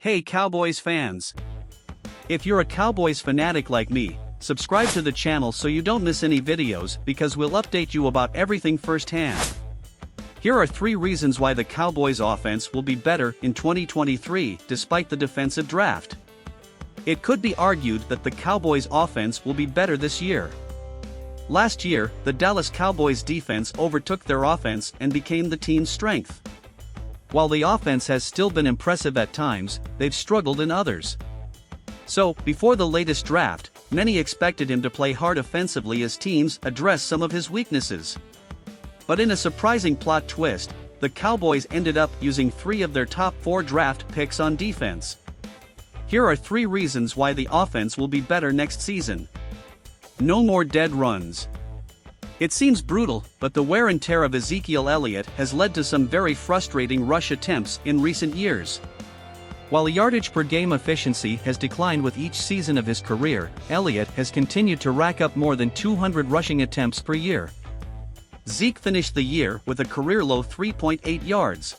Hey Cowboys fans! If you're a Cowboys fanatic like me, subscribe to the channel so you don't miss any videos because we'll update you about everything firsthand. Here are 3 reasons why the Cowboys offense will be better in 2023 despite the defensive draft. It could be argued that the Cowboys offense will be better this year. Last year, the Dallas Cowboys defense overtook their offense and became the team's strength. While the offense has still been impressive at times, they've struggled in others. So, before the latest draft, many expected him to play hard offensively as teams address some of his weaknesses. But in a surprising plot twist, the Cowboys ended up using 3 of their top 4 draft picks on defense. Here are 3 reasons why the offense will be better next season. No more dead runs. It seems brutal, but the wear and tear of Ezekiel Elliott has led to some very frustrating rush attempts in recent years. While yardage per game efficiency has declined with each season of his career, Elliott has continued to rack up more than 200 rushing attempts per year. Zeke finished the year with a career-low 3.8 yards.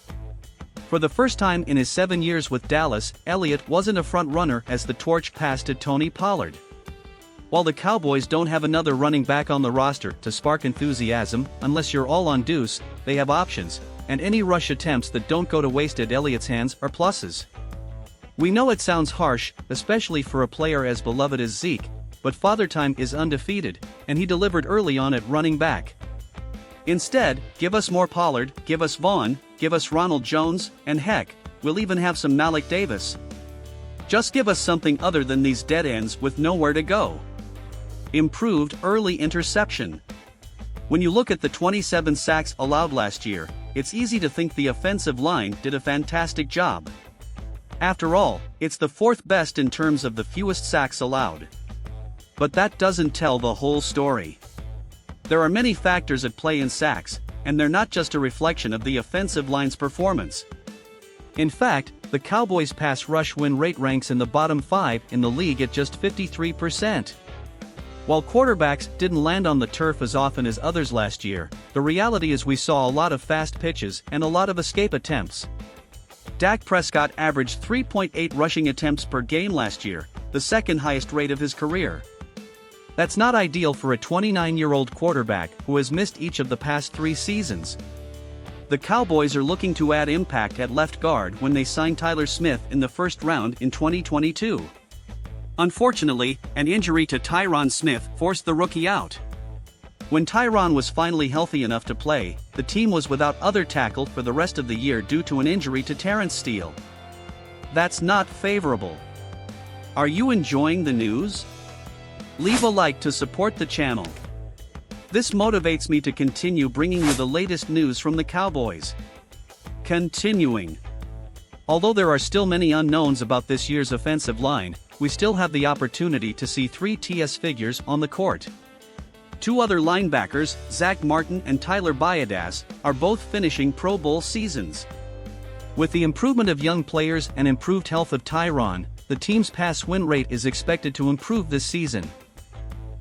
For the first time in his 7 years with Dallas, Elliott wasn't a front-runner as the torch passed to Tony Pollard. While the Cowboys don't have another running back on the roster to spark enthusiasm, unless you're all on Deuce, they have options, and any rush attempts that don't go to waste at Elliott's hands are pluses. We know it sounds harsh, especially for a player as beloved as Zeke, but Father Time is undefeated, and he delivered early on at running back. Instead, give us more Pollard, give us Vaughn, give us Ronald Jones, and heck, we'll even have some Malik Davis. Just give us something other than these dead ends with nowhere to go. Improved early interception. When you look at the 27 sacks allowed last year, it's easy to think the offensive line did a fantastic job. After all, it's the 4th best in terms of the fewest sacks allowed. But that doesn't tell the whole story. There are many factors at play in sacks, and they're not just a reflection of the offensive line's performance. In fact, the Cowboys' pass rush win rate ranks in the bottom 5 in the league at just 53%. While quarterbacks didn't land on the turf as often as others last year, the reality is we saw a lot of fast pitches and a lot of escape attempts. Dak Prescott averaged 3.8 rushing attempts per game last year, the 2nd highest rate of his career. That's not ideal for a 29-year-old quarterback who has missed each of the past 3 seasons. The Cowboys are looking to add impact at left guard when they signed Tyler Smith in the 1st round in 2022. Unfortunately, an injury to Tyron Smith forced the rookie out. When Tyron was finally healthy enough to play, the team was without other tackle for the rest of the year due to an injury to Terrence Steele. That's not favorable. Are you enjoying the news? Leave a like to support the channel. This motivates me to continue bringing you the latest news from the Cowboys. Continuing. Although there are still many unknowns about this year's offensive line, we still have the opportunity to see 3 TS figures on the court. 2 other linebackers, Zach Martin and Tyler Baiadas, are both finishing Pro Bowl seasons. With the improvement of young players and improved health of Tyron, the team's pass win rate is expected to improve this season.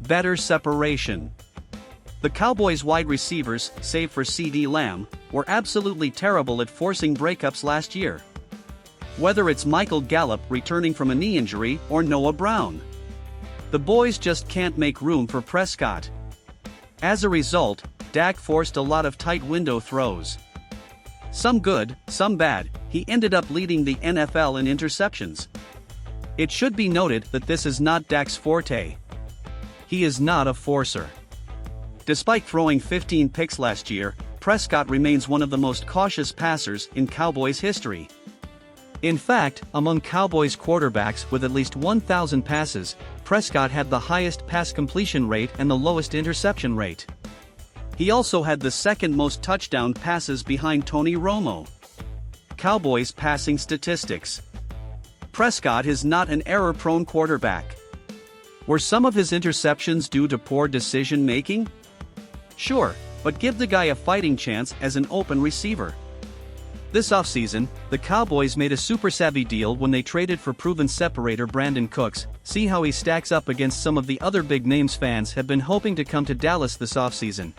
Better separation. The Cowboys' wide receivers, save for CeeDee Lamb, were absolutely terrible at forcing breakups last year. Whether it's Michael Gallup returning from a knee injury or Noah Brown, the boys just can't make room for Prescott. As a result, Dak forced a lot of tight window throws. Some good, some bad, he ended up leading the NFL in interceptions. It should be noted that this is not Dak's forte. He is not a forcer. Despite throwing 15 picks last year, Prescott remains one of the most cautious passers in Cowboys history. In fact, among Cowboys quarterbacks with at least 1,000 passes, Prescott had the highest pass completion rate and the lowest interception rate. He also had the 2nd most touchdown passes behind Tony Romo. Cowboys passing statistics. Prescott is not an error-prone quarterback. Were some of his interceptions due to poor decision-making? Sure, but give the guy a fighting chance as an open receiver. This offseason, the Cowboys made a super-savvy deal when they traded for proven separator Brandon Cooks. See how he stacks up against some of the other big names fans have been hoping to come to Dallas this offseason.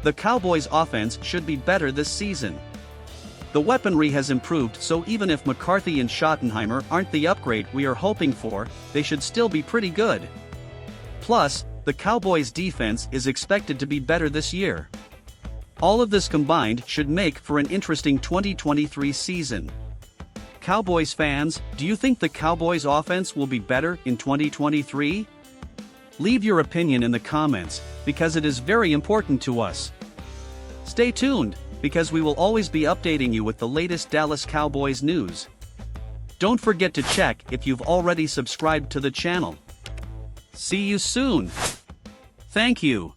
The Cowboys' offense should be better this season. The weaponry has improved, so even if McCarthy and Schottenheimer aren't the upgrade we are hoping for, they should still be pretty good. Plus, the Cowboys' defense is expected to be better this year. All of this combined should make for an interesting 2023 season. Cowboys fans, do you think the Cowboys' offense will be better in 2023? Leave your opinion in the comments, because it is very important to us. Stay tuned, because we will always be updating you with the latest Dallas Cowboys news. Don't forget to check if you've already subscribed to the channel. See you soon. Thank you.